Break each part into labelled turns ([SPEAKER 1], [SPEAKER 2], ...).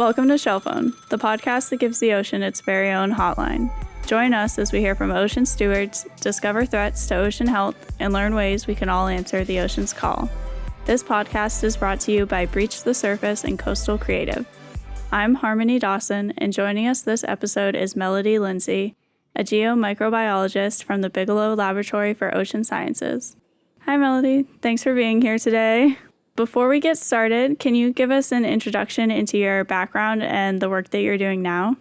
[SPEAKER 1] Welcome to Shellphone, the podcast that gives the ocean its very own hotline. Join us as we hear from ocean stewards, discover threats to ocean health, and learn ways we can all answer the ocean's call. This podcast is brought to you by Breach the Surface and Coastal Creative. I'm Harmony Dawson, and joining us this episode is Melody Lindsay, a geomicrobiologist from the Bigelow Laboratory for Ocean Sciences. Hi, Melody. Thanks for being here today. Before we get started, can you give us an introduction into your background and the work that you're doing now?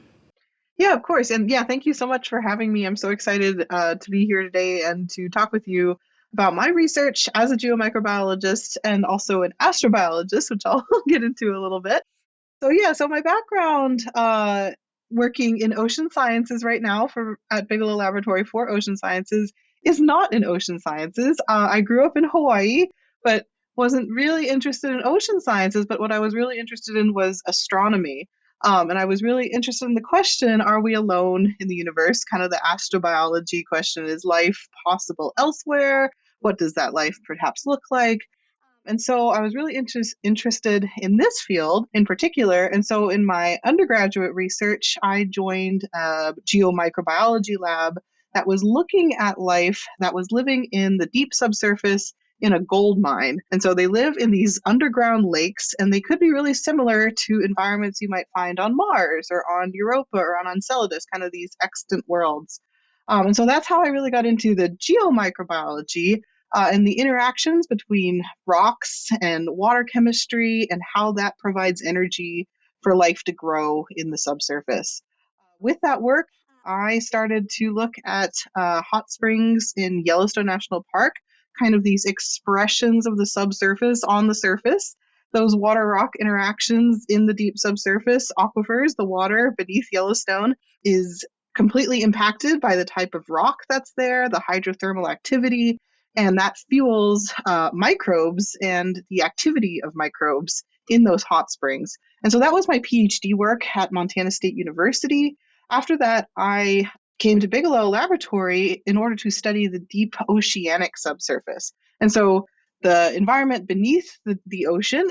[SPEAKER 2] Yeah, of course. And yeah, thank you so much for having me. I'm so excited to be here today and to talk with you about my research as a geomicrobiologist and also an astrobiologist, which I'll get into a little bit. So my background working in ocean sciences right now at Bigelow Laboratory for Ocean Sciences is not in ocean sciences. I grew up in Hawaii, but wasn't really interested in ocean sciences, but what I was really interested in was astronomy. And I was really interested in the question, are we alone in the universe? Kind of the astrobiology question, is life possible elsewhere? What does that life perhaps look like? And so I was really interested in this field in particular. And so in my undergraduate research, I joined a geomicrobiology lab that was looking at life that was living in the deep subsurface in a gold mine. And so they live in these underground lakes, and they could be really similar to environments you might find on Mars or on Europa or on Enceladus, kind of these extant worlds. And so that's how I really got into the geomicrobiology and the interactions between rocks and water chemistry and how that provides energy for life to grow in the subsurface. With that work, I started to look at hot springs in Yellowstone National Park, kind of these expressions of the subsurface on the surface, those water rock interactions in the deep subsurface aquifers. The water beneath Yellowstone is completely impacted by the type of rock that's there, the hydrothermal activity, and that fuels microbes and the activity of microbes in those hot springs. And so that was my PhD work at Montana State University. After that, I came to Bigelow Laboratory in order to study the deep oceanic subsurface. And so the environment beneath the ocean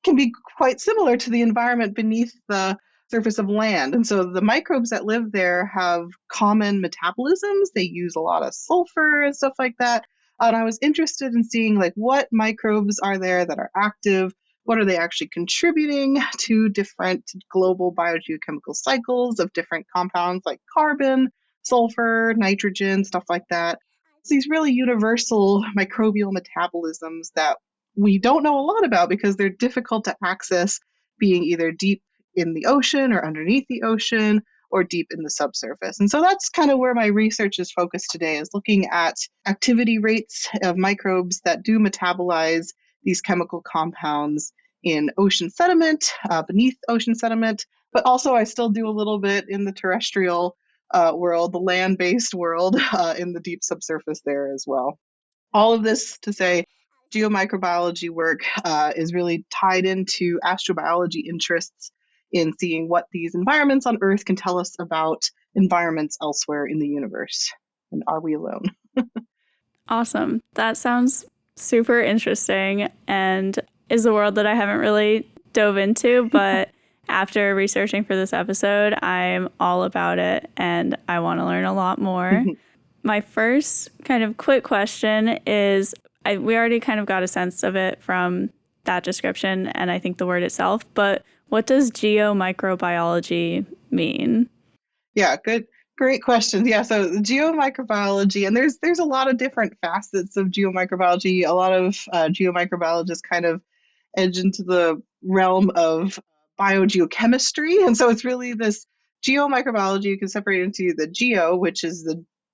[SPEAKER 2] can be quite similar to the environment beneath the surface of land. And so the microbes that live there have common metabolisms. They use a lot of sulfur and stuff like that. And I was interested in seeing what microbes are there that are active. What are they actually contributing to different global biogeochemical cycles of different compounds like carbon, sulfur, nitrogen, stuff like that. It's these really universal microbial metabolisms that we don't know a lot about because they're difficult to access, being either deep in the ocean or underneath the ocean or deep in the subsurface. And so that's kind of where my research is focused today, is looking at activity rates of microbes that do metabolize these chemical compounds in ocean sediment, beneath ocean sediment, but also I still do a little bit in the terrestrial world, the land-based world, in the deep subsurface there as well. All of this to say, geomicrobiology work is really tied into astrobiology interests in seeing what these environments on Earth can tell us about environments elsewhere in the universe. And are we alone?
[SPEAKER 1] Awesome. That sounds super interesting and is a world that I haven't really dove into, but after researching for this episode, I'm all about it and I want to learn a lot more. My first kind of quick question is, we already kind of got a sense of it from that description and I think the word itself, but what does geomicrobiology mean?
[SPEAKER 2] Yeah, great questions. Yeah, so geomicrobiology, and there's a lot of different facets of geomicrobiology. A lot of geomicrobiologists kind of edge into the realm of biogeochemistry, and so it's really this geomicrobiology. You can separate into the geo, which is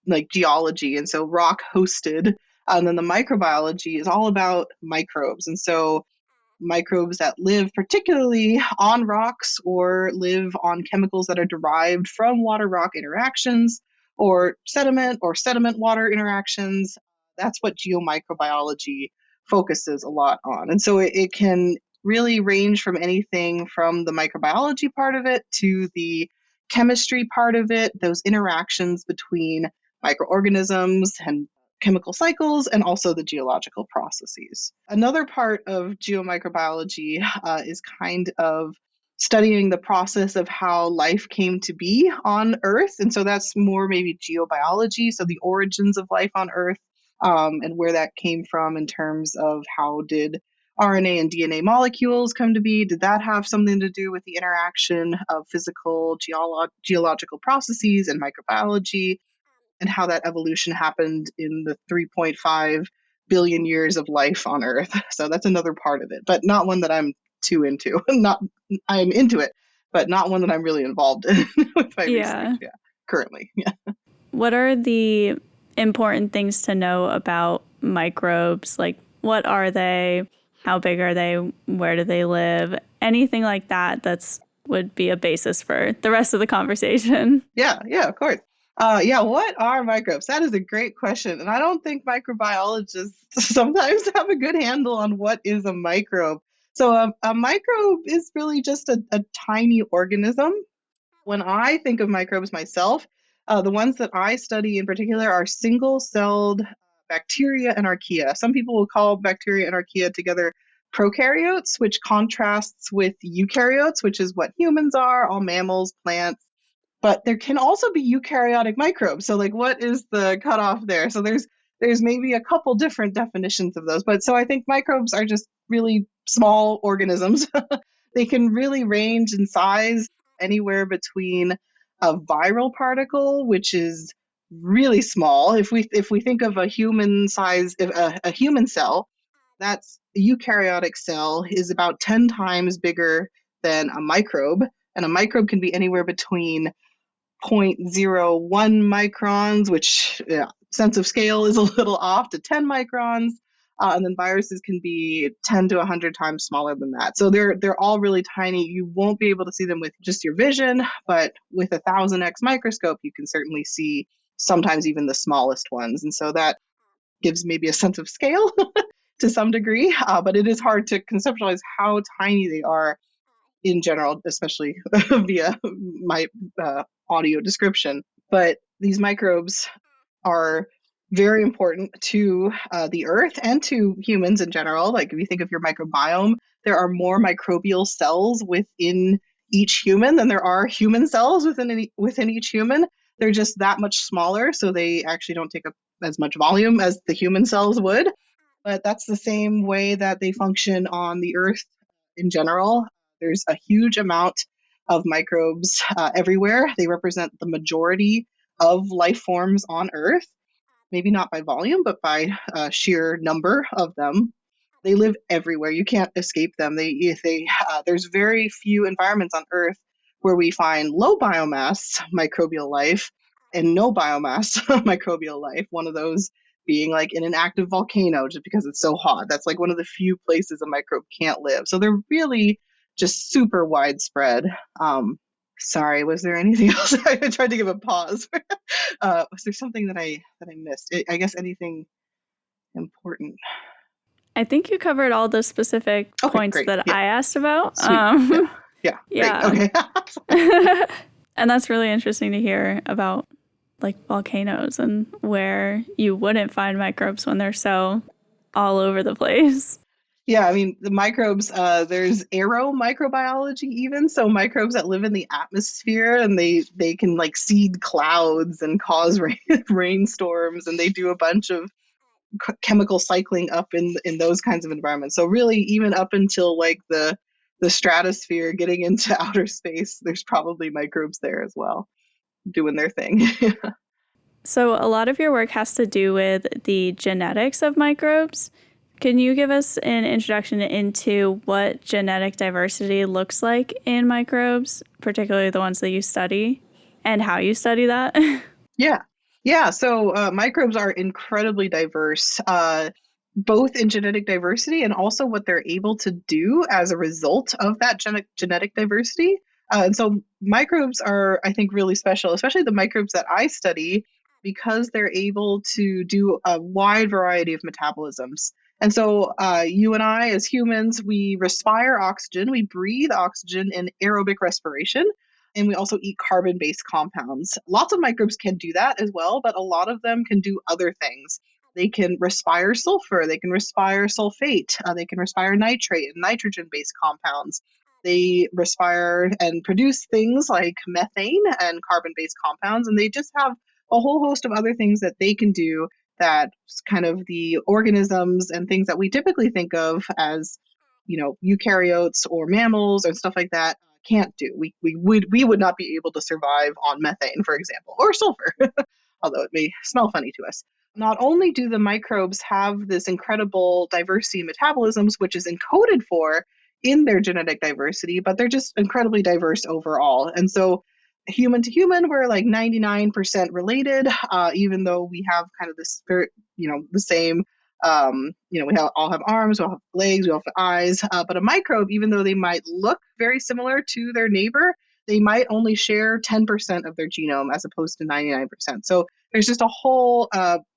[SPEAKER 2] the geology, and so rock hosted, and then the microbiology is all about microbes, and so microbes that live particularly on rocks or live on chemicals that are derived from water-rock interactions or sediment water interactions. That's what geomicrobiology focuses a lot on. And so it can really range from anything from the microbiology part of it to the chemistry part of it, those interactions between microorganisms and chemical cycles, and also the geological processes. Another part of geomicrobiology is kind of studying the process of how life came to be on Earth. And so that's more maybe geobiology, so the origins of life on Earth, and where that came from in terms of how did RNA and DNA molecules come to be? Did that have something to do with the interaction of physical geological processes and microbiology, and how that evolution happened in the 3.5 billion years of life on Earth? So that's another part of it, but not one that I'm too into. Not I'm into it, but not one that I'm really involved in with my research.
[SPEAKER 1] Yeah.
[SPEAKER 2] Yeah, currently. Yeah.
[SPEAKER 1] What are the important things to know about microbes? Like, what are they? How big are they? Where do they live? Anything like that would be a basis for the rest of the conversation.
[SPEAKER 2] Yeah, yeah, of course. Yeah, what are microbes? That is a great question. And I don't think microbiologists sometimes have a good handle on what is a microbe. So a microbe is really just a tiny organism. When I think of microbes myself, the ones that I study in particular are single-celled bacteria and archaea. Some people will call bacteria and archaea together prokaryotes, which contrasts with eukaryotes, which is what humans are, all mammals, plants. But there can also be eukaryotic microbes. So like what is the cutoff there? So there's maybe a couple different definitions of those. But so I think microbes are just really small organisms. They can really range in size anywhere between a viral particle, which is really small. If we think of a human size, a human cell, that's a eukaryotic cell is about 10 times bigger than a microbe. And a microbe can be anywhere between zero point zero 0.01 microns, which sense of scale is a little off, to 10 microns. And then viruses can be 10 to 100 times smaller than that. So they're all really tiny. You won't be able to see them with just your vision, but with a 1000x microscope, you can certainly see sometimes even the smallest ones. And so that gives maybe a sense of scale to some degree, but it is hard to conceptualize how tiny they are in general, especially via my audio description. But these microbes are very important to the earth and to humans in general. Like if you think of your microbiome, there are more microbial cells within each human than there are human cells within each human. They're just that much smaller, so they actually don't take up as much volume as the human cells would. But that's the same way that they function on the earth in general. There's a huge amount of microbes everywhere. They represent the majority of life forms on Earth, maybe not by volume, but by sheer number of them. They live everywhere. You can't escape them. There's very few environments on Earth where we find low biomass microbial life and no biomass microbial life. One of those being like in an active volcano, just because it's so hot. That's like one of the few places a microbe can't live. So they're really just super widespread. Sorry, was there anything else? I tried to give a pause. Was there something that I missed? I guess anything important.
[SPEAKER 1] I think you covered all the specific
[SPEAKER 2] Okay,
[SPEAKER 1] points
[SPEAKER 2] great.
[SPEAKER 1] that
[SPEAKER 2] Yeah,
[SPEAKER 1] I asked about.
[SPEAKER 2] sweet. Yeah,
[SPEAKER 1] Yeah.
[SPEAKER 2] great. Okay.
[SPEAKER 1] And that's really interesting to hear about like volcanoes and where you wouldn't find microbes when they're so all over the place.
[SPEAKER 2] Yeah, I mean, the microbes, there's aeromicrobiology even. So microbes that live in the atmosphere and they can like seed clouds and cause rainstorms, and they do a bunch of chemical cycling up in those kinds of environments. So really, even up until like the stratosphere, getting into outer space, there's probably microbes there as well, doing their thing.
[SPEAKER 1] So a lot of your work has to do with the genetics of microbes. Can you give us an introduction into what genetic diversity looks like in microbes, particularly the ones that you study, and how you study that?
[SPEAKER 2] Yeah. Yeah. So microbes are incredibly diverse, both in genetic diversity and also what they're able to do as a result of that genetic diversity. And so microbes are, I think, really special, especially the microbes that I study, because they're able to do a wide variety of metabolisms. And so you and I, as humans, we respire oxygen, we breathe oxygen in aerobic respiration, and we also eat carbon-based compounds. Lots of microbes can do that as well, but a lot of them can do other things. They can respire sulfur, they can respire sulfate, they can respire nitrate and nitrogen-based compounds. They respire and produce things like methane and carbon-based compounds, and they just have a whole host of other things that they can do that kind of the organisms and things that we typically think of as, eukaryotes or mammals and stuff like that can't do. We would not be able to survive on methane, for example, or sulfur, although it may smell funny to us. Not only do the microbes have this incredible diversity in metabolisms, which is encoded for in their genetic diversity, but they're just incredibly diverse overall. And so human to human, we're like 99% related, even though we have kind of this spirit, the same, all have arms, we all have legs, we all have eyes, but a microbe, even though they might look very similar to their neighbor, they might only share 10% of their genome as opposed to 99%. So there's just a whole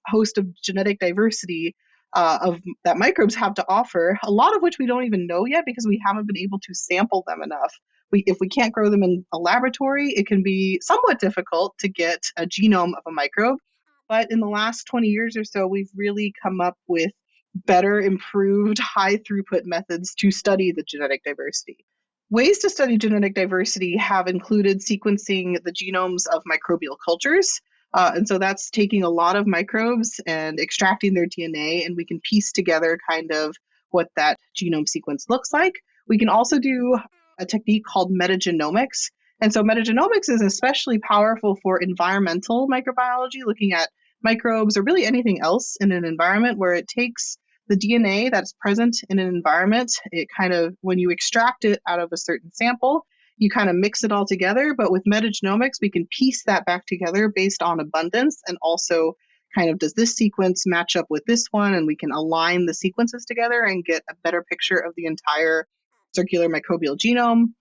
[SPEAKER 2] host of genetic diversity of that microbes have to offer, a lot of which we don't even know yet because we haven't been able to sample them enough. If we can't grow them in a laboratory, it can be somewhat difficult to get a genome of a microbe. But in the last 20 years or so, we've really come up with better, improved, high throughput methods to study the genetic diversity. Ways to study genetic diversity have included sequencing the genomes of microbial cultures. And so that's taking a lot of microbes and extracting their DNA, and we can piece together kind of what that genome sequence looks like. We can also do a technique called metagenomics. And so metagenomics is especially powerful for environmental microbiology, looking at microbes or really anything else in an environment where it takes the DNA that's present in an environment. It kind of, when you extract it out of a certain sample, you kind of mix it all together. But with metagenomics, we can piece that back together based on abundance and also kind of, does this sequence match up with this one? And we can align the sequences together and get a better picture of the entire circular microbial genome.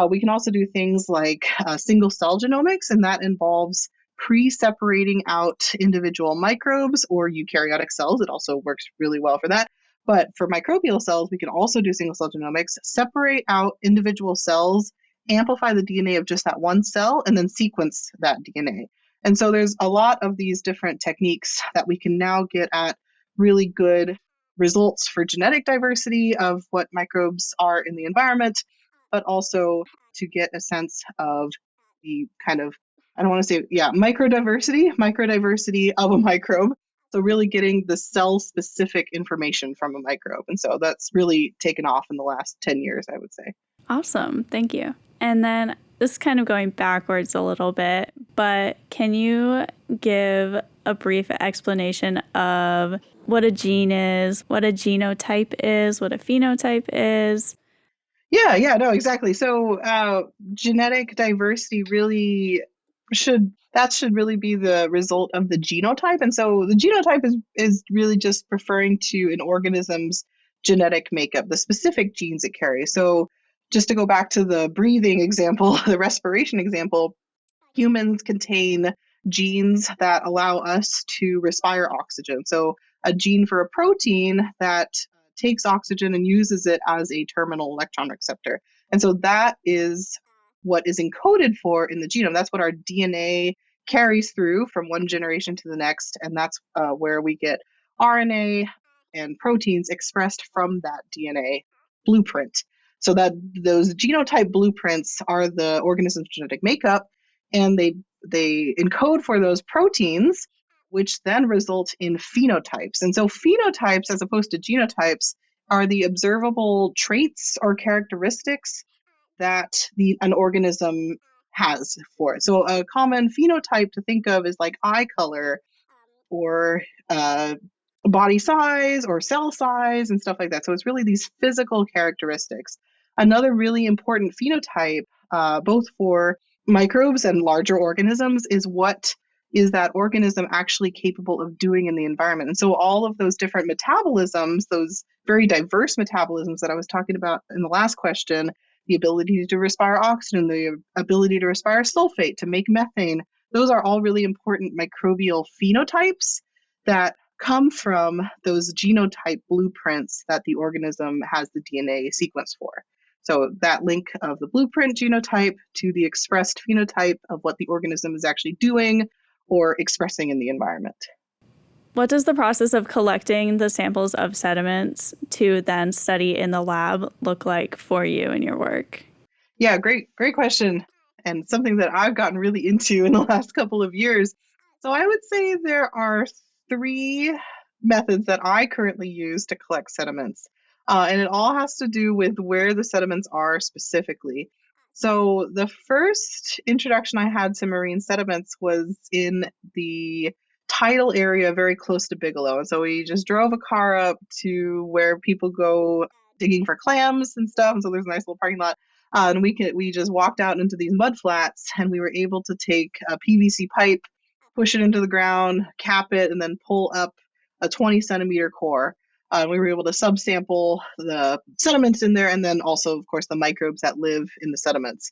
[SPEAKER 2] We can also do things like single cell genomics, and that involves pre-separating out individual microbes or eukaryotic cells. It also works really well for that. But for microbial cells, we can also do single cell genomics, separate out individual cells, amplify the DNA of just that one cell, and then sequence that DNA. And so there's a lot of these different techniques that we can now get at really good results for genetic diversity of what microbes are in the environment, but also to get a sense of the kind of, I don't want to say, microdiversity of a microbe. So really getting the cell-specific information from a microbe. And so that's really taken off in the last 10 years, I would say.
[SPEAKER 1] Awesome. Thank you. And then this is kind of going backwards a little bit, but can you give a brief explanation of what a gene is, what a genotype is, what a phenotype is?
[SPEAKER 2] Yeah, no, exactly. So genetic diversity really should really be the result of the genotype. And so the genotype is really just referring to an organism's genetic makeup, the specific genes it carries. So just to go back to the breathing example, the respiration example, humans contain genes that allow us to respire oxygen. So a gene for a protein that takes oxygen and uses it as a terminal electron receptor. And so that is what is encoded for in the genome. That's what our DNA carries through from one generation to the next. And that's where we get RNA and proteins expressed from that DNA blueprint. So that those genotype blueprints are the organism's genetic makeup, and they encode for those proteins, which then result in phenotypes. And so phenotypes, as opposed to genotypes, are the observable traits or characteristics that an organism has for it. So a common phenotype to think of is like eye color or body size or cell size and stuff like that. So it's really these physical characteristics. Another really important phenotype, both for microbes and larger organisms, is what is that organism actually capable of doing in the environment. And so all of those different metabolisms, those very diverse metabolisms that I was talking about in the last question, the ability to respire oxygen, the ability to respire sulfate, to make methane, those are all really important microbial phenotypes that come from those genotype blueprints that the organism has the DNA sequence for. So that link of the blueprint genotype to the expressed phenotype of what the organism is actually doing or expressing in the environment.
[SPEAKER 1] What does the process of collecting the samples of sediments to then study in the lab look like for you in your work?
[SPEAKER 2] Yeah, great question. And something that I've gotten really into in the last couple of years. So I would say there are three methods that I currently use to collect sediments. And it all has to do with where the sediments are specifically. So the first introduction I had to marine sediments was in the tidal area very close to Bigelow. And so we just drove a car up to where people go digging for clams and stuff. And so there's a nice little parking lot, and we just walked out into these mud flats, and we were able to take a PVC pipe, push it into the ground, cap it, and then pull up a 20 centimeter core. We were able to subsample the sediments in there, and then also, of course, the microbes that live in the sediments.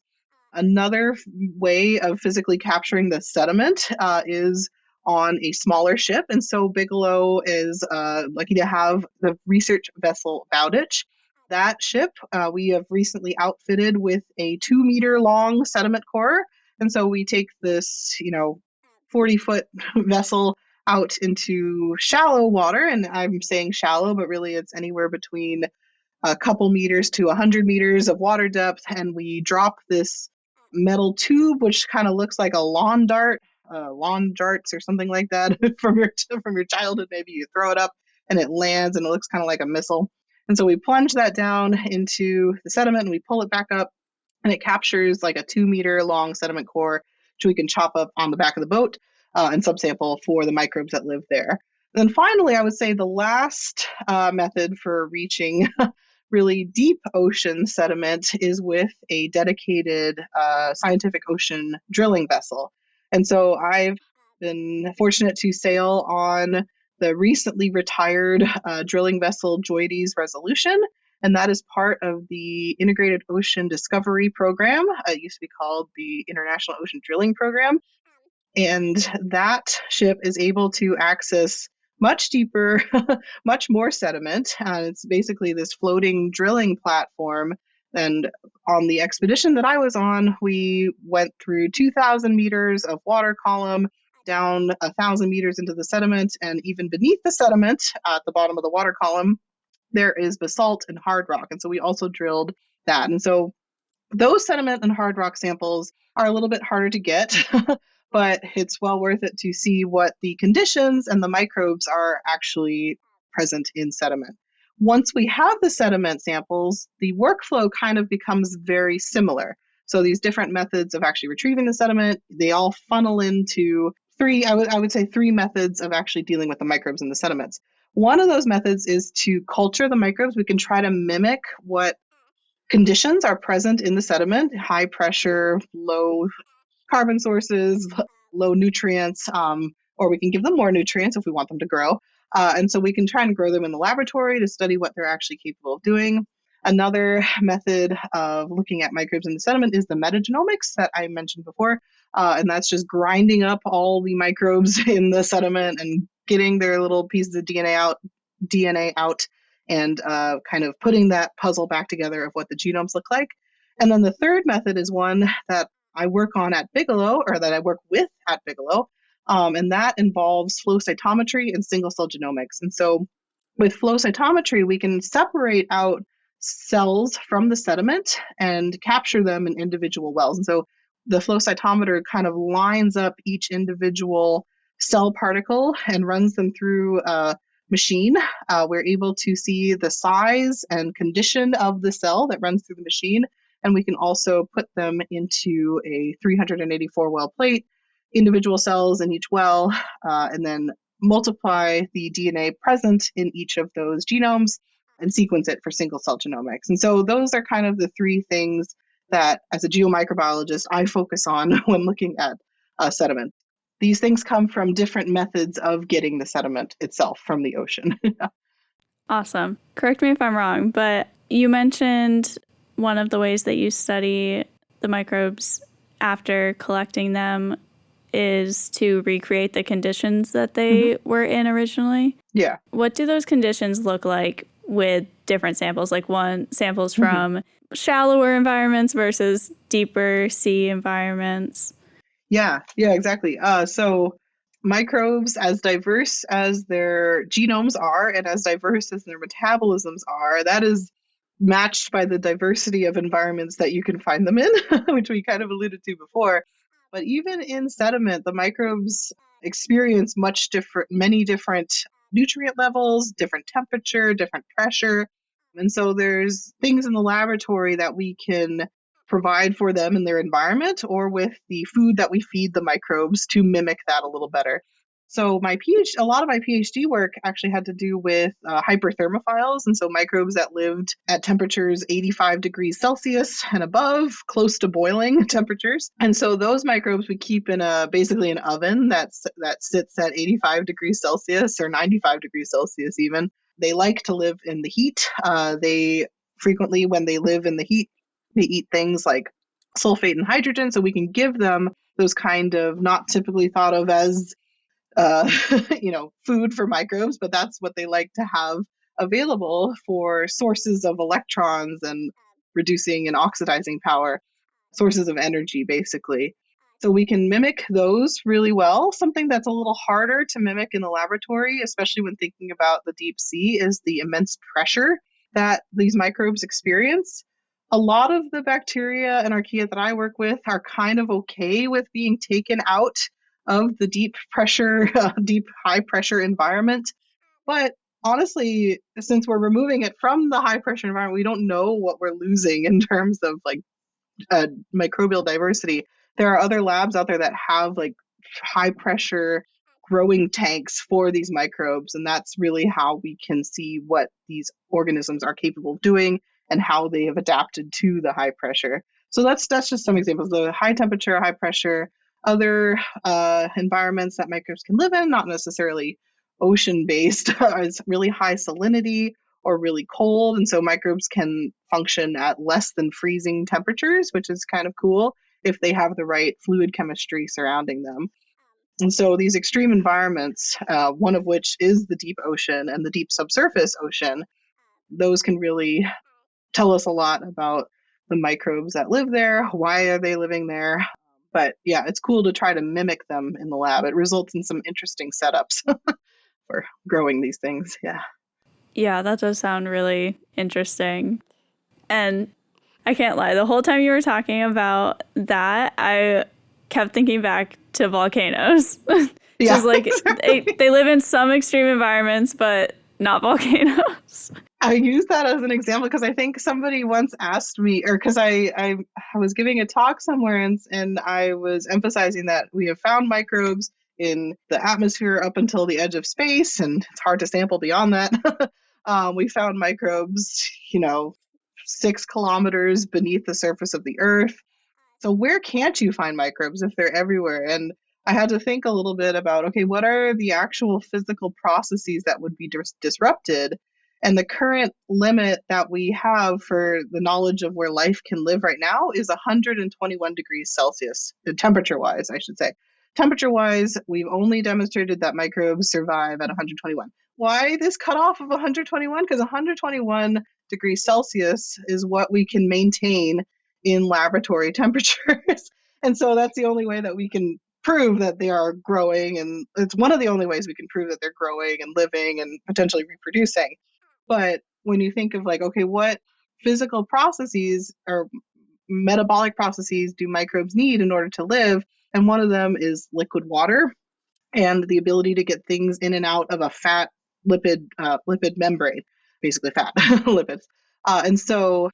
[SPEAKER 2] Another way of physically capturing the sediment is on a smaller ship. And so Bigelow is lucky to have the research vessel Bowditch. That ship we have recently outfitted with a 2 meter long sediment core. And so we take this, 40-foot vessel out into shallow water. And I'm saying shallow, but really it's anywhere between a couple meters to 100 meters of water depth, and we drop this metal tube, which kind of looks like a lawn dart, lawn darts or something like that from your childhood. Maybe you throw it up and it lands, and it looks kind of like a missile. And so we plunge that down into the sediment, and we pull it back up, and it captures like a 2 meter long sediment core, which we can chop up on the back of the boat and subsample for the microbes that live there. And then finally, I would say the last method for reaching really deep ocean sediment is with a dedicated scientific ocean drilling vessel. And so I've been fortunate to sail on the recently retired drilling vessel JOIDES Resolution. And that is part of the Integrated Ocean Discovery Program. It used to be called the International Ocean Drilling Program. And that ship is able to access much deeper, much more sediment. It's basically this floating drilling platform. And on the expedition that I was on, we went through 2,000 meters of water column, down 1,000 meters into the sediment, and even beneath the sediment at the bottom of the water column, there is basalt and hard rock. And so we also drilled that. And so those sediment and hard rock samples are a little bit harder to get, but it's well worth it to see what the conditions and the microbes are actually present in sediment. Once we have the sediment samples, the workflow kind of becomes very similar. So these different methods of actually retrieving the sediment, they all funnel into I would say three methods of actually dealing with the microbes in the sediments. One of those methods is to culture the microbes. We can try to mimic what conditions are present in the sediment: high pressure, low carbon sources, low nutrients, or we can give them more nutrients if we want them to grow. And so we can try and grow them in the laboratory to study what they're actually capable of doing. Another method of looking at microbes in the sediment is the metagenomics that I mentioned before. And that's just grinding up all the microbes in the sediment and getting their little pieces of DNA out and kind of putting that puzzle back together of what the genomes look like. And then the third method is one that I work on at Bigelow, or that I work with at Bigelow, and that involves flow cytometry and single cell genomics. And so with flow cytometry, we can separate out cells from the sediment and capture them in individual wells. And so the flow cytometer kind of lines up each individual cell particle and runs them through a machine. We're able to see the size and condition of the cell that runs through the machine, and we can also put them into a 384 well plate, individual cells in each well, and then multiply the DNA present in each of those genomes and sequence it for single cell genomics. And so those are kind of the three things that, as a geomicrobiologist, I focus on when looking at sediment. These things come from different methods of getting the sediment itself from the ocean.
[SPEAKER 1] Awesome. Correct me if I'm wrong, but you mentioned one of the ways that you study the microbes after collecting them is to recreate the conditions that they were in originally.
[SPEAKER 2] Yeah.
[SPEAKER 1] What do those conditions look like with different samples? Like samples from shallower environments versus deeper sea environments?
[SPEAKER 2] Yeah, exactly. So microbes, as diverse as their genomes are and as diverse as their metabolisms are, that is matched by the diversity of environments that you can find them in, which we kind of alluded to before. But even in sediment, the microbes experience many different nutrient levels, different temperature, different pressure. And so there's things in the laboratory that we can provide for them in their environment or with the food that we feed the microbes to mimic that a little better. So a lot of my PhD work actually had to do with hyperthermophiles, and so microbes that lived at temperatures 85 degrees Celsius and above, close to boiling temperatures. And so those microbes we keep in basically an oven that sits at 85 degrees Celsius or 95 degrees Celsius even. They like to live in the heat. They frequently, when they live in the heat, they eat things like sulfate and hydrogen, so we can give them those kind of not typically thought of as uh, food for microbes, but that's what they like to have available for sources of electrons and reducing and oxidizing power, sources of energy, basically. So we can mimic those really well. Something that's a little harder to mimic in the laboratory, especially when thinking about the deep sea, is the immense pressure that these microbes experience. A lot of the bacteria and archaea that I work with are kind of okay with being taken out of the deep pressure, deep high pressure environment. But honestly, since we're removing it from the high pressure environment, we don't know what we're losing in terms of like microbial diversity. There are other labs out there that have like high pressure growing tanks for these microbes, and that's really how we can see what these organisms are capable of doing and how they have adapted to the high pressure. So that's just some examples. The high temperature, high pressure, other environments that microbes can live in, not necessarily ocean based, is really high salinity or really cold. And so microbes can function at less than freezing temperatures, which is kind of cool if they have the right fluid chemistry surrounding them. And so these extreme environments, one of which is the deep ocean and the deep subsurface ocean, those can really tell us a lot about the microbes that live there. Why are they living there? But yeah, it's cool to try to mimic them in the lab. It results in some interesting setups for growing these things. Yeah.
[SPEAKER 1] Yeah, that does sound really interesting. And I can't lie, the whole time you were talking about that, I kept thinking back to volcanoes.
[SPEAKER 2] Yeah.
[SPEAKER 1] Just like they live in some extreme environments, but not volcanoes.
[SPEAKER 2] I use that as an example because I think somebody once asked me, or because I was giving a talk somewhere and I was emphasizing that we have found microbes in the atmosphere up until the edge of space, and it's hard to sample beyond that. We found microbes, 6 kilometers beneath the surface of the Earth. So where can't you find microbes if they're everywhere? And I had to think a little bit about, okay, what are the actual physical processes that would be disrupted? And the current limit that we have for the knowledge of where life can live right now is 121 degrees Celsius, temperature wise, I should say. Temperature wise, we've only demonstrated that microbes survive at 121. Why this cutoff of 121? Because 121 degrees Celsius is what we can maintain in laboratory temperatures. And so that's the only way that we can prove that they are growing. And it's one of the only ways we can prove that they're growing and living and potentially reproducing. But when you think of like, okay, what physical processes or metabolic processes do microbes need in order to live? And one of them is liquid water and the ability to get things in and out of a fat lipid membrane, basically fat lipids. And so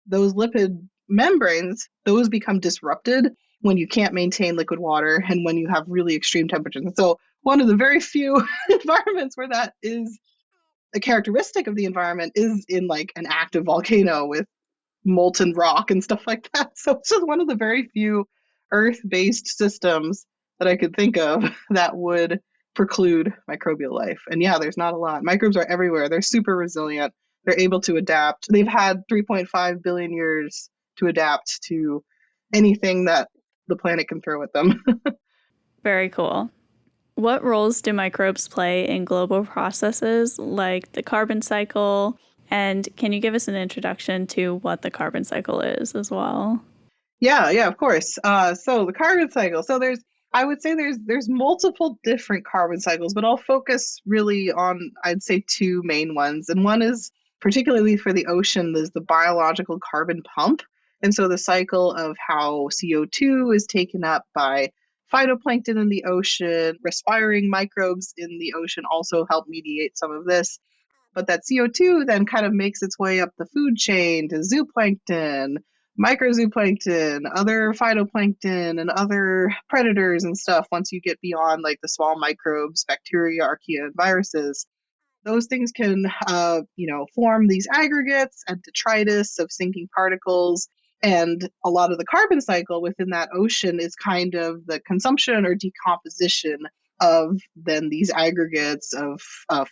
[SPEAKER 2] those lipid membranes, those become disrupted when you can't maintain liquid water and when you have really extreme temperatures. And so one of the very few environments where that is a characteristic of the environment is in like an active volcano with molten rock and stuff like that. So it's just one of the very few earth-based systems that I could think of that would preclude microbial life. And yeah, there's not a lot. Microbes are everywhere. They're super resilient. They're able to adapt. They've had 3.5 billion years to adapt to anything that the planet can throw at them.
[SPEAKER 1] Very cool. What roles do microbes play in global processes like the carbon cycle? And can you give us an introduction to what the carbon cycle is as well?
[SPEAKER 2] Yeah, of course. So the carbon cycle. So I would say there's multiple different carbon cycles, but I'll focus really on, I'd say, two main ones. And one is particularly for the ocean, there's the biological carbon pump. And so the cycle of how CO2 is taken up by phytoplankton in the ocean, respiring microbes in the ocean also help mediate some of this. But that CO2 then kind of makes its way up the food chain to zooplankton, microzooplankton, other phytoplankton, and other predators and stuff once you get beyond like the small microbes, bacteria, archaea, and viruses. Those things can, form these aggregates and detritus of sinking particles. And a lot of the carbon cycle within that ocean is kind of the consumption or decomposition of then these aggregates of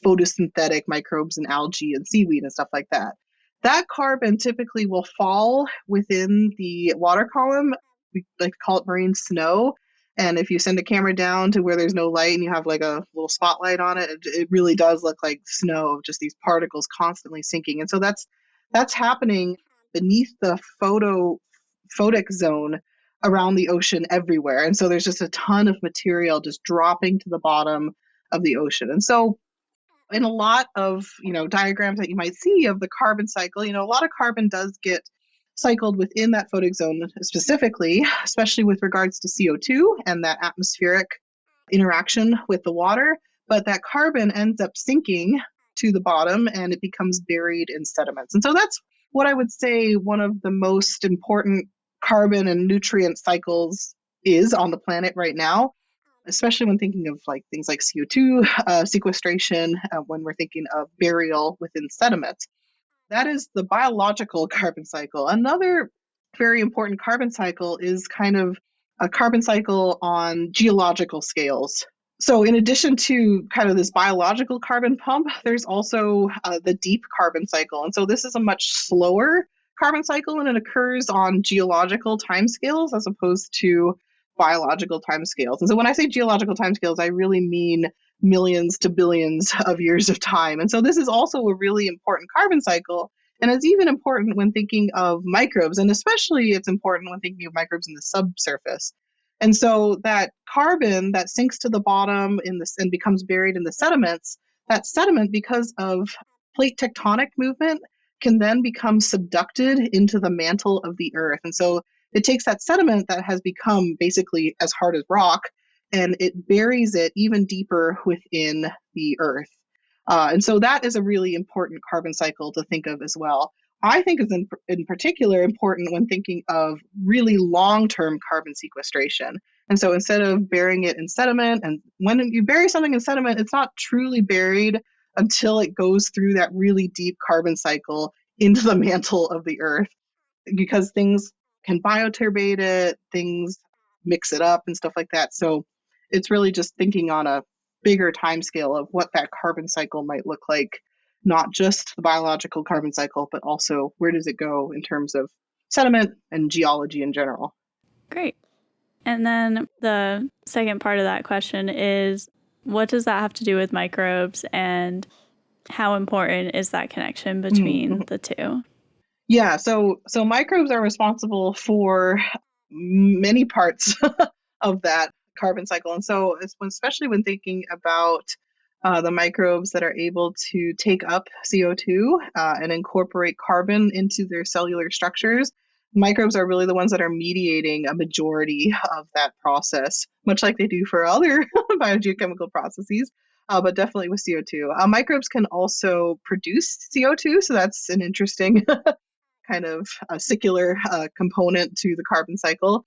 [SPEAKER 2] photosynthetic microbes and algae and seaweed and stuff like that. That carbon typically will fall within the water column. We like to call it marine snow. And if you send a camera down to where there's no light and you have like a little spotlight on it, it really does look like snow, just these particles constantly sinking. And so that's happening beneath the photic zone around the ocean everywhere. And so there's just a ton of material just dropping to the bottom of the ocean. And so in a lot of, diagrams that you might see of the carbon cycle, a lot of carbon does get cycled within that photic zone specifically, especially with regards to CO2 and that atmospheric interaction with the water. But that carbon ends up sinking to the bottom and it becomes buried in sediments. And so that's what I would say one of the most important carbon and nutrient cycles is on the planet right now, especially when thinking of like things like CO2 sequestration, when we're thinking of burial within sediments. That is the biological carbon cycle. Another very important carbon cycle is kind of a carbon cycle on geological scales. So in addition to kind of this biological carbon pump, there's also the deep carbon cycle. And so this is a much slower carbon cycle and it occurs on geological timescales as opposed to biological timescales. And so when I say geological timescales, I really mean millions to billions of years of time. And so this is also a really important carbon cycle. And it's even important when thinking of microbes, and especially it's important when thinking of microbes in the subsurface. And so that carbon that sinks to the bottom and becomes buried in the sediments, that sediment, because of plate tectonic movement, can then become subducted into the mantle of the earth. And so it takes that sediment that has become basically as hard as rock and it buries it even deeper within the earth. And so that is a really important carbon cycle to think of as well. I think is in particular important when thinking of really long-term carbon sequestration. And so instead of burying it in sediment, and when you bury something in sediment, it's not truly buried until it goes through that really deep carbon cycle into the mantle of the earth, because things can bioturbate it, things mix it up and stuff like that. So it's really just thinking on a bigger time scale of what that carbon cycle might look like, not just the biological carbon cycle, but also where does it go in terms of sediment and geology in general.
[SPEAKER 1] Great. And then the second part of that question is, what does that have to do with microbes and how important is that connection between the two?
[SPEAKER 2] Yeah, so microbes are responsible for many parts of that carbon cycle. And so especially when thinking about the microbes that are able to take up CO2 and incorporate carbon into their cellular structures, microbes are really the ones that are mediating a majority of that process, much like they do for other biogeochemical processes, but definitely with CO2. Microbes can also produce CO2, so that's an interesting kind of a secular component to the carbon cycle.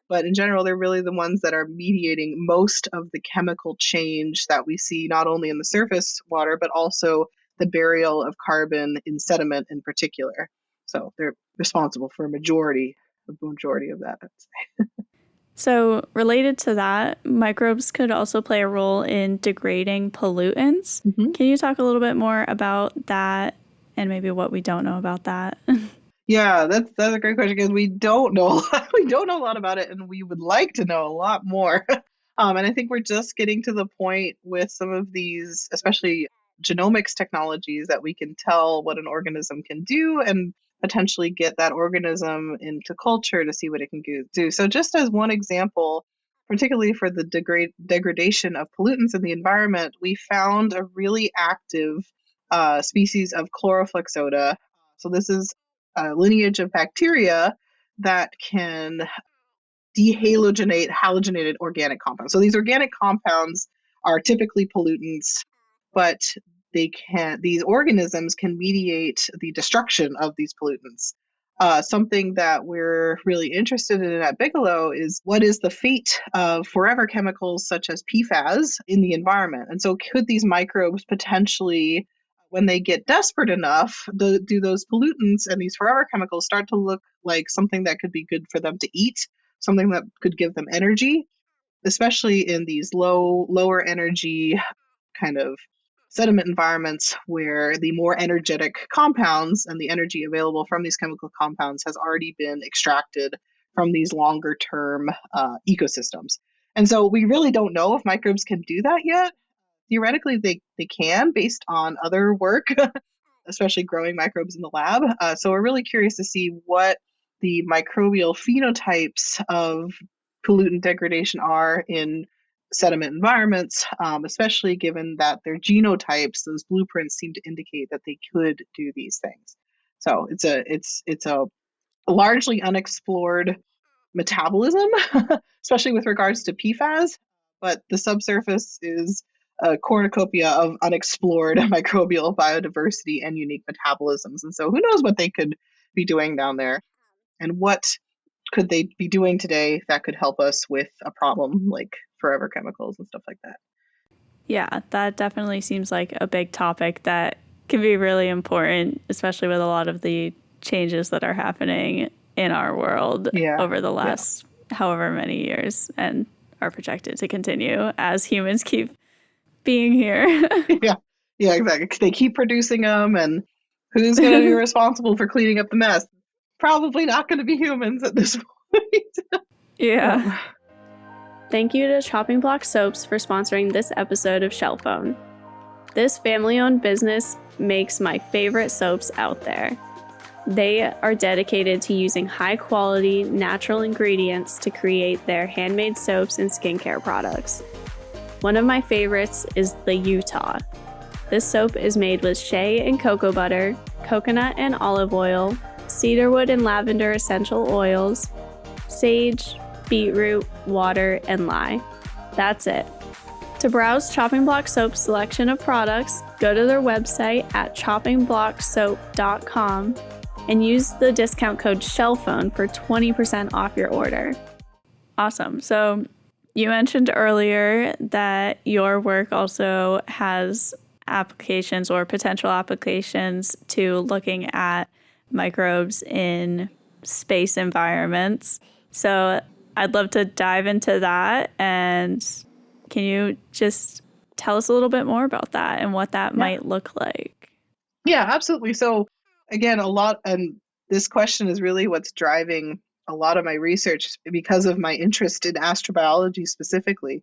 [SPEAKER 2] But in general, they're really the ones that are mediating most of the chemical change that we see, not only in the surface water, but also the burial of carbon in sediment in particular. So they're responsible for a majority of that, I'd say.
[SPEAKER 1] So related to that, microbes could also play a role in degrading pollutants. Mm-hmm. Can you talk a little bit more about that and maybe what we don't know about that?
[SPEAKER 2] Yeah, that's a great question because we don't know a lot about it, and we would like to know a lot more. And I think we're just getting to the point with some of these, especially genomics technologies, that we can tell what an organism can do and potentially get that organism into culture to see what it can do. So just as one example, particularly for the degradation of pollutants in the environment, we found a really active species of Chloroflexota. So this is a lineage of bacteria that can dehalogenate halogenated organic compounds. So these organic compounds are typically pollutants, but these organisms can mediate the destruction of these pollutants. Something that we're really interested in at Bigelow is what is the fate of forever chemicals such as PFAS in the environment? And so could these microbes potentially, when they get desperate enough, do those pollutants and these forever chemicals start to look like something that could be good for them to eat, something that could give them energy, especially in these lower energy kind of sediment environments where the more energetic compounds and the energy available from these chemical compounds has already been extracted from these longer term ecosystems. And so we really don't know if microbes can do that yet. Theoretically, they can based on other work, especially growing microbes in the lab. So we're really curious to see what the microbial phenotypes of pollutant degradation are in sediment environments, especially given that their genotypes, those blueprints, seem to indicate that they could do these things. So it's a largely unexplored metabolism, especially with regards to PFAS, but the subsurface is a cornucopia of unexplored microbial biodiversity and unique metabolisms. And so who knows what they could be doing down there, and what could they be doing today that could help us with a problem like forever chemicals and stuff like that.
[SPEAKER 1] Yeah, that definitely seems like a big topic that can be really important, especially with a lot of the changes that are happening in our world over the last however many years and are projected to continue as humans keep being here.
[SPEAKER 2] Yeah, exactly. They keep producing them, and who's going to be responsible for cleaning up the mess? Probably not going to be humans at this point.
[SPEAKER 1] Yeah. Thank you to Chopping Block Soaps for sponsoring this episode of Shellphone. This family-owned business makes my favorite soaps out there. They are dedicated to using high-quality, natural ingredients to create their handmade soaps and skincare products. One of my favorites is the Utah. This soap is made with shea and cocoa butter, coconut and olive oil, cedarwood and lavender essential oils, sage, beetroot, water, and lye. That's it. To browse Chopping Block Soap's selection of products, go to their website at choppingblocksoap.com and use the discount code Shellphone for 20% off your order. Awesome. So you mentioned earlier that your work also has applications or potential applications to looking at microbes in space environments. So I'd love to dive into that. And can you just tell us a little bit more about that and what that might look like?
[SPEAKER 2] Yeah, absolutely. So again, and this question is really what's driving a lot of my research because of my interest in astrobiology specifically.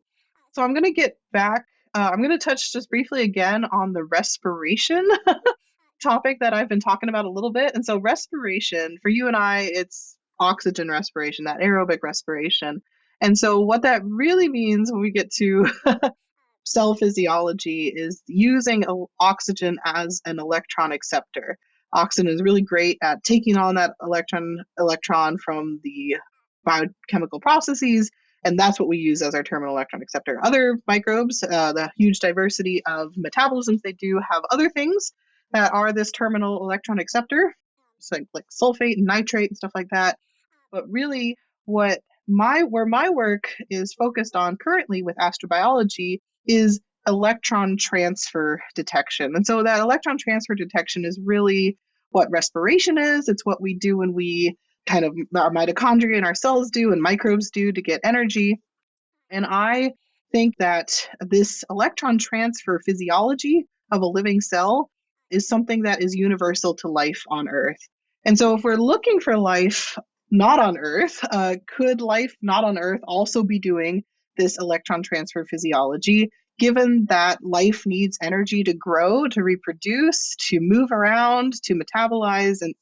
[SPEAKER 2] So I'm going to get back. I'm going to touch just briefly again on the respiration topic that I've been talking about a little bit. And so respiration, for you and I, it's oxygen respiration, that aerobic respiration. And so what that really means when we get to cell physiology is using oxygen as an electron acceptor. Oxygen is really great at taking on that electron from the biochemical processes, and that's what we use as our terminal electron acceptor. Other microbes, the huge diversity of metabolisms they do, have other things that are this terminal electron acceptor, so like sulfate and nitrate and stuff like that. But really, where my work is focused on currently with astrobiology is electron transfer detection. And so that electron transfer detection is really what respiration is. It's what we do when we kind of, our mitochondria and our cells do and microbes do to get energy. And I think that this electron transfer physiology of a living cell is something that is universal to life on Earth. And so if we're looking for life not on Earth, could life not on Earth also be doing this electron transfer physiology, given that life needs energy to grow, to reproduce, to move around, to metabolize, and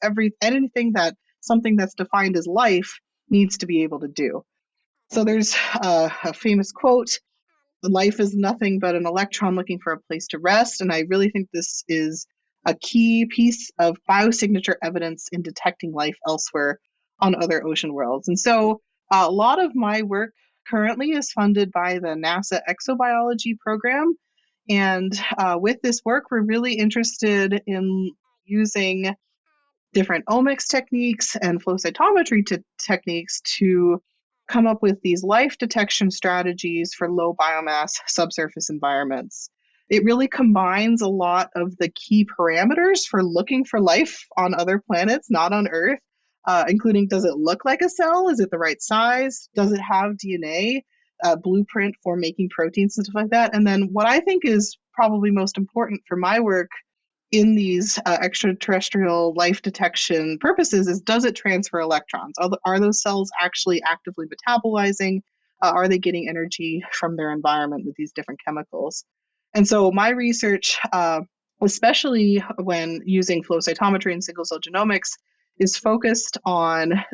[SPEAKER 2] anything that something that's defined as life needs to be able to do. So there's a famous quote, life is nothing but an electron looking for a place to rest. And I really think this is a key piece of biosignature evidence in detecting life elsewhere on other ocean worlds. And so a lot of my work currently is funded by the NASA exobiology program. And with this work, we're really interested in using different omics techniques and flow cytometry techniques to come up with these life detection strategies for low biomass subsurface environments. It really combines a lot of the key parameters for looking for life on other planets, not on Earth, including, does it look like a cell? Is it the right size? Does it have DNA, blueprint for making proteins and stuff like that? And then what I think is probably most important for my work in these extraterrestrial life detection purposes is, does it transfer electrons? Are those cells actually actively metabolizing? Are they getting energy from their environment with these different chemicals? And so my research, especially when using flow cytometry and single cell genomics, is focused on,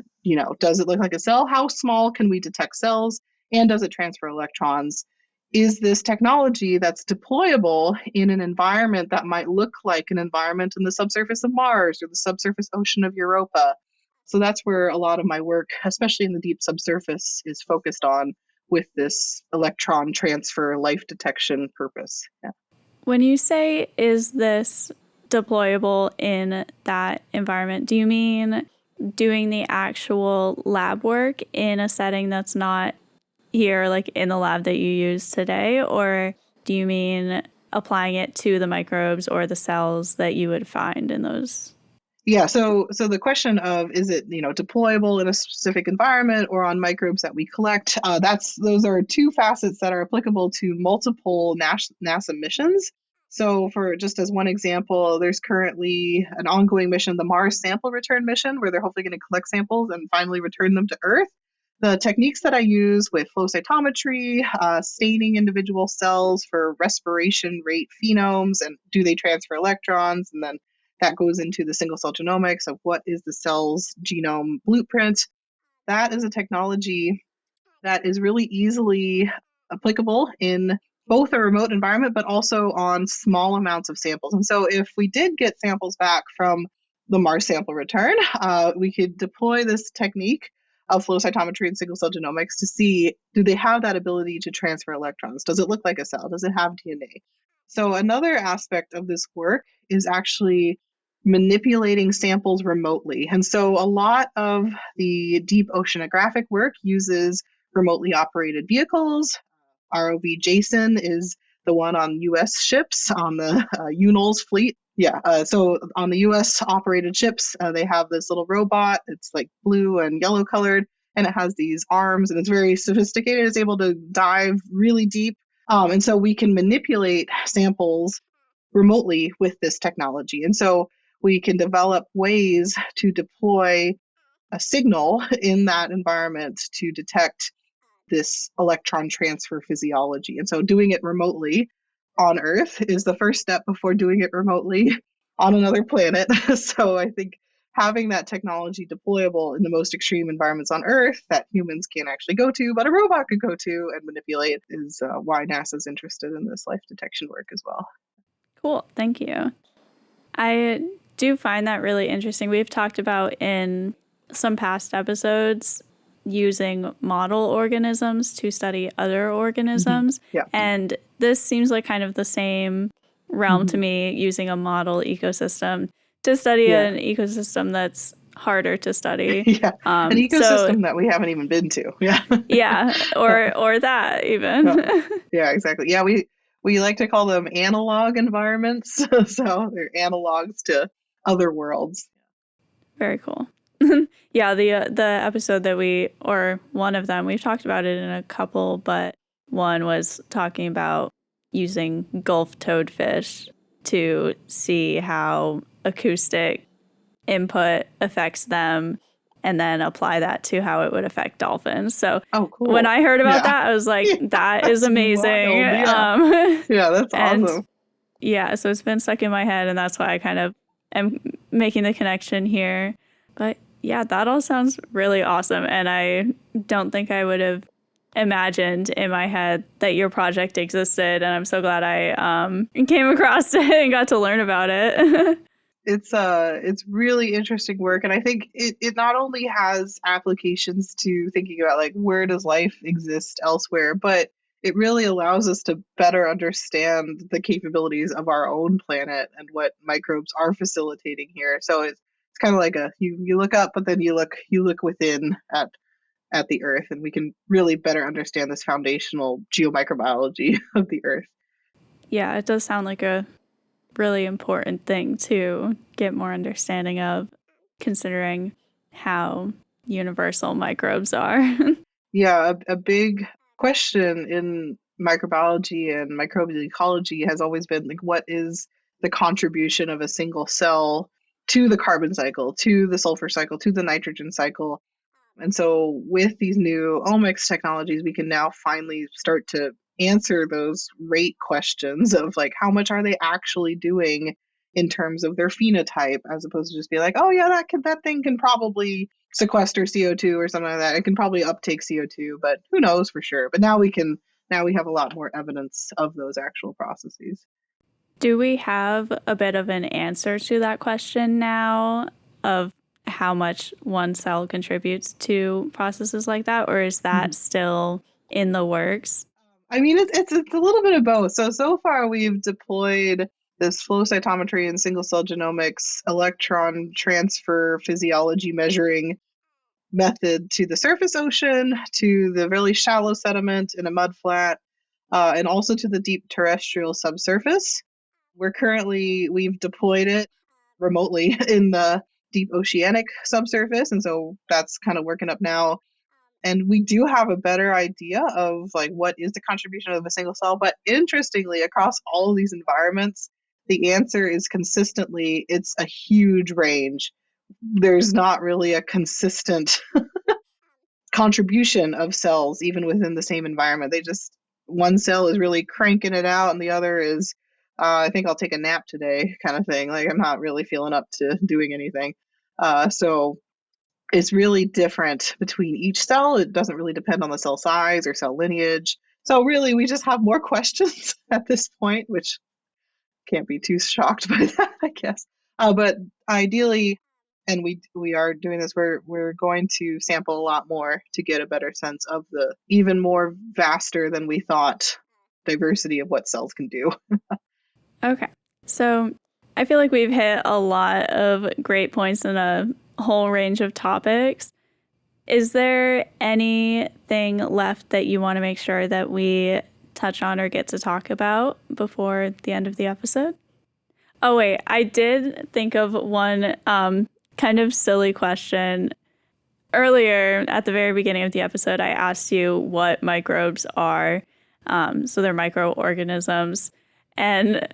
[SPEAKER 2] does it look like a cell? How small can we detect cells? And does it transfer electrons? Is this technology that's deployable in an environment that might look like an environment in the subsurface of Mars or the subsurface ocean of Europa? So that's where a lot of my work, especially in the deep subsurface, is focused on with this electron transfer life detection purpose. Yeah.
[SPEAKER 1] When you say, is this deployable in that environment, do you mean doing the actual lab work in a setting that's not here, like in the lab that you use today? Or do you mean applying it to the microbes or the cells that you would find in those?
[SPEAKER 2] Yeah, so the question of, is it deployable in a specific environment or on microbes that we collect? Those are two facets that are applicable to multiple NASA missions. So for just as one example, there's currently an ongoing mission, the Mars Sample Return mission, where they're hopefully going to collect samples and finally return them to Earth. The techniques that I use with flow cytometry, staining individual cells for respiration rate phenomes, and do they transfer electrons, and then that goes into the single cell genomics of what is the cell's genome blueprint. That is a technology that is really easily applicable in both a remote environment, but also on small amounts of samples. And so if we did get samples back from the Mars sample return, we could deploy this technique of flow cytometry and single cell genomics to see, do they have that ability to transfer electrons? Does it look like a cell? Does it have DNA? So another aspect of this work is actually manipulating samples remotely. And so a lot of the deep oceanographic work uses remotely operated vehicles. ROV Jason is the one on U.S. ships on the UNOLS fleet. Yeah, so on the U.S. operated ships, they have this little robot. It's like blue and yellow colored, and it has these arms, and it's very sophisticated. It's able to dive really deep. And so we can manipulate samples remotely with this technology. And so we can develop ways to deploy a signal in that environment to detect this electron transfer physiology. And so doing it remotely on Earth is the first step before doing it remotely on another planet. So I think having that technology deployable in the most extreme environments on Earth that humans can't actually go to, but a robot could go to and manipulate, is why NASA's interested in this life detection work as well.
[SPEAKER 1] Cool. Thank you. I do find that really interesting. We've talked about in some past episodes using model organisms to study other organisms.
[SPEAKER 2] Mm-hmm. Yeah.
[SPEAKER 1] And this seems like kind of the same realm to me, using a model ecosystem to study an ecosystem that's harder to study.
[SPEAKER 2] Yeah, an ecosystem that we haven't even been to. Yeah.
[SPEAKER 1] Yeah, or that even.
[SPEAKER 2] Yeah, exactly. Yeah, we like to call them analog environments. So they're analogs to other worlds.
[SPEAKER 1] Very cool. Yeah, the episode that or one of them, we've talked about it in a couple, but one was talking about using Gulf toadfish to see how acoustic input affects them and then apply that to how it would affect dolphins. So
[SPEAKER 2] cool.
[SPEAKER 1] When I heard about that, I was like, that is amazing.
[SPEAKER 2] Yeah. Yeah, that's awesome.
[SPEAKER 1] Yeah, so it's been stuck in my head, and that's why I kind of am making the connection here. But yeah, that all sounds really awesome. And I don't think I would have imagined in my head that your project existed, and I'm so glad I came across it and got to learn about it.
[SPEAKER 2] It's really interesting work, and I think it not only has applications to thinking about like where does life exist elsewhere, but it really allows us to better understand the capabilities of our own planet and what microbes are facilitating here. So it's kind of like a you look up, but then you look within at the Earth, and we can really better understand this foundational geomicrobiology of the Earth.
[SPEAKER 1] Yeah, it does sound like a really important thing to get more understanding of, considering how universal microbes are.
[SPEAKER 2] Yeah, a big question in microbiology and microbial ecology has always been like, what is the contribution of a single cell to the carbon cycle, to the sulfur cycle, to the nitrogen cycle? And so, with these new omics technologies, we can now finally start to answer those rate questions of like, how much are they actually doing in terms of their phenotype, as opposed to just be like, oh yeah, that thing can probably sequester CO2 or something like that. It can probably uptake CO2, but who knows for sure. But now we have a lot more evidence of those actual processes.
[SPEAKER 1] Do we have a bit of an answer to that question now of how much one cell contributes to processes like that, or is that still in the works?
[SPEAKER 2] I mean, it's a little bit of both. So far we've deployed this flow cytometry and single cell genomics electron transfer physiology measuring method to the surface ocean, to the really shallow sediment in a mud flat, and also to the deep terrestrial subsurface. We've deployed it remotely in the deep oceanic subsurface, and so that's kind of working up now. And we do have a better idea of like what is the contribution of a single cell, but interestingly, across all of these environments, the answer is consistently it's a huge range. There's not really a consistent contribution of cells even within the same environment. They just one cell is really cranking it out, and the other is I think I'll take a nap today kind of thing. Like I'm not really feeling up to doing anything. So it's really different between each cell. It doesn't really depend on the cell size or cell lineage. So really, we just have more questions at this point, which can't be too shocked by that, I guess. But ideally, and we are doing this, we're going to sample a lot more to get a better sense of the even more vaster than we thought diversity of what cells can do.
[SPEAKER 1] Okay. So I feel like we've hit a lot of great points in a whole range of topics. Is there anything left that you want to make sure that we touch on or get to talk about before the end of the episode? Oh, wait, I did think of one kind of silly question. Earlier, at the very beginning of the episode, I asked you what microbes are. So they're microorganisms. And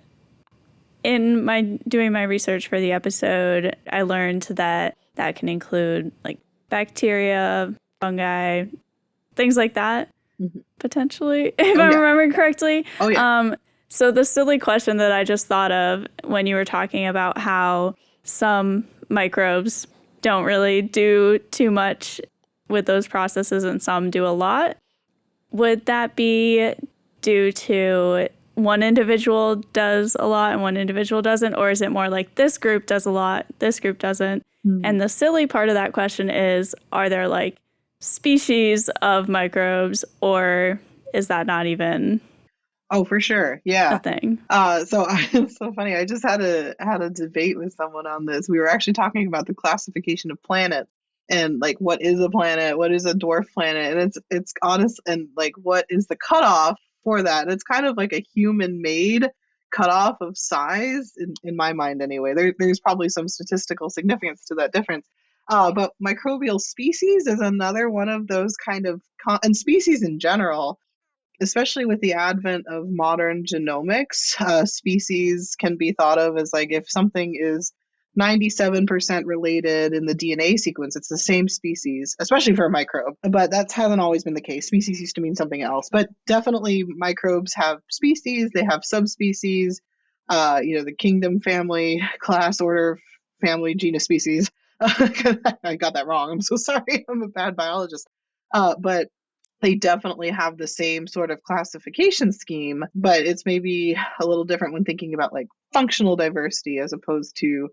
[SPEAKER 1] in my doing my research for the episode, I learned that can include like bacteria, fungi, things like that, potentially, if I'm remembering correctly.
[SPEAKER 2] Oh, yeah.
[SPEAKER 1] So the silly question that I just thought of when you were talking about how some microbes don't really do too much with those processes and some do a lot, would that be due to one individual does a lot and one individual doesn't? Or is it more like this group does a lot, this group doesn't? And the silly part of that question is, are there like species of microbes, or is that not even
[SPEAKER 2] Oh, for sure. Yeah.
[SPEAKER 1] a thing?
[SPEAKER 2] So it's so funny. I just had a debate with someone on this. We were actually talking about the classification of planets and like what is a planet, what is a dwarf planet, and it's honest and like what is the cutoff for that? And it's kind of like a human-made cutoff of size in my mind anyway. There's probably some statistical significance to that difference. But microbial species is another one of those kind of and species in general, especially with the advent of modern genomics, species can be thought of as like if something is 97% related in the DNA sequence, it's the same species, especially for a microbe. But that hasn't always been the case. Species used to mean something else. But definitely microbes have species, they have subspecies, the kingdom, family, class, order, family, genus, species. I got that wrong. I'm so sorry. I'm a bad biologist. But they definitely have the same sort of classification scheme, but it's maybe a little different when thinking about like functional diversity as opposed to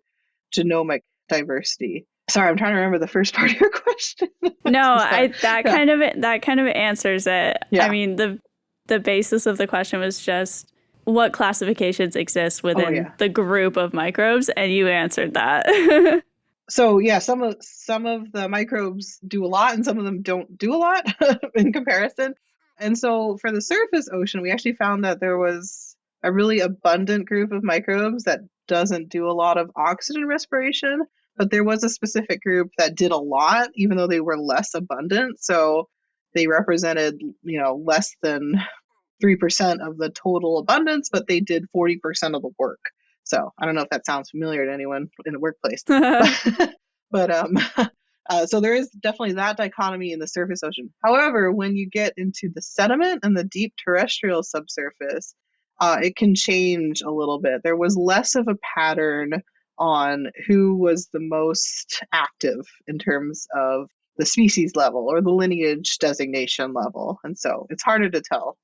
[SPEAKER 2] genomic diversity. Sorry, I'm trying to remember the first part of your question.
[SPEAKER 1] No,
[SPEAKER 2] Sorry.
[SPEAKER 1] that
[SPEAKER 2] Yeah.
[SPEAKER 1] kind of answers it. I
[SPEAKER 2] Yeah.
[SPEAKER 1] mean, the basis of the question was just what classifications exist
[SPEAKER 2] Oh
[SPEAKER 1] within
[SPEAKER 2] yeah.
[SPEAKER 1] the group of microbes, and you answered that.
[SPEAKER 2] So yeah, some of the microbes do a lot and some of them don't do a lot in comparison. And so for the surface ocean, we actually found that there was a really abundant group of microbes that doesn't do a lot of oxygen respiration, but there was a specific group that did a lot, even though they were less abundant. So they represented, less than 3% of the total abundance, but they did 40% of the work. So I don't know if that sounds familiar to anyone in the workplace, but but so there is definitely that dichotomy in the surface ocean. However, when you get into the sediment and the deep terrestrial subsurface, it can change a little bit. There was less of a pattern on who was the most active in terms of the species level or the lineage designation level. And so it's harder to tell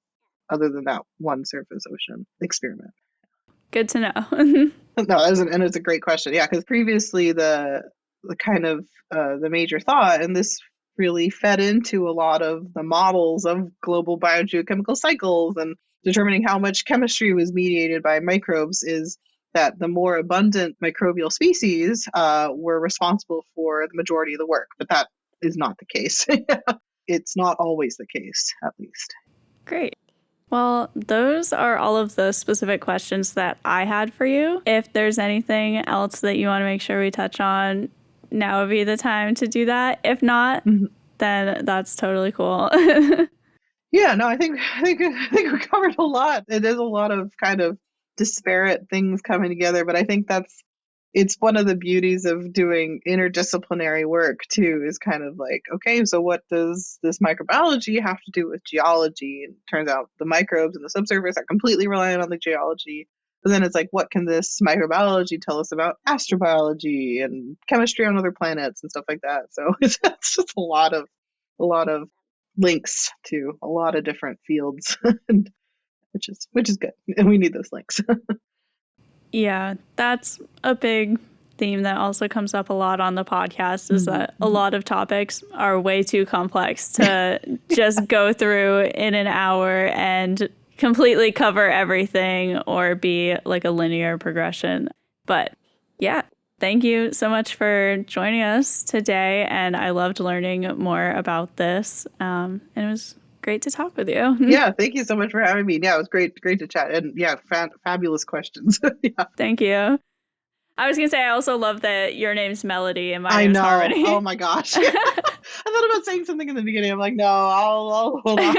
[SPEAKER 2] other than that one surface ocean experiment.
[SPEAKER 1] Good to know.
[SPEAKER 2] No, and it's a great question. Yeah, because previously the kind of the major thought, and this really fed into a lot of the models of global biogeochemical cycles and determining how much chemistry was mediated by microbes, is that the more abundant microbial species were responsible for the majority of the work. But that is not the case. It's not always the case, at least.
[SPEAKER 1] Great. Well, those are all of the specific questions that I had for you. If there's anything else that you want to make sure we touch on, now would be the time to do that. If not, then that's totally cool.
[SPEAKER 2] Yeah, no, I think we covered a lot. It is a lot of kind of disparate things coming together, but I think it's one of the beauties of doing interdisciplinary work too, is kind of like, okay, so what does this microbiology have to do with geology? And it turns out the microbes and the subsurface are completely reliant on the geology. But then it's like, what can this microbiology tell us about astrobiology and chemistry on other planets and stuff like that? So it's just a lot of links to a lot of different fields, which is good, and we need those links.
[SPEAKER 1] Yeah, that's a big theme that also comes up a lot on the podcast, is that a lot of topics are way too complex to just go through in an hour and completely cover everything or be like a linear progression. But yeah, thank you so much for joining us today. And I loved learning more about this. And it was great to talk with you.
[SPEAKER 2] Yeah, thank you so much for having me. Yeah, it was great to chat, and yeah, fabulous questions. Yeah.
[SPEAKER 1] Thank you. I was gonna say, I also love that your name's Melody and my
[SPEAKER 2] I
[SPEAKER 1] name's
[SPEAKER 2] know.
[SPEAKER 1] Harmony.
[SPEAKER 2] Oh my gosh. I thought about saying something in the beginning. I'm like, no, I'll hold on.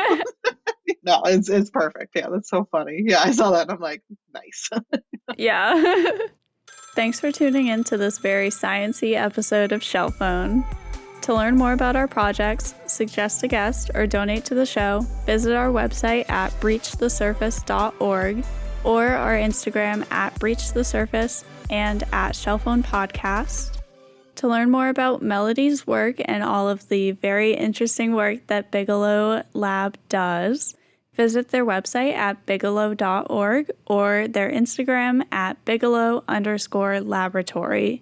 [SPEAKER 2] No, it's perfect. Yeah, that's so funny. Yeah, I saw that and I'm like, nice.
[SPEAKER 1] Yeah. Thanks for tuning in to this very sciencey episode of Shellphone. To learn more about our projects, suggest a guest, or donate to the show, visit our website at breachthesurface.org or our Instagram at breachthesurface and at Shellphone Podcast. To learn more about Melody's work and all of the very interesting work that Bigelow Lab does, visit their website at bigelow.org or their Instagram at bigelow_laboratory.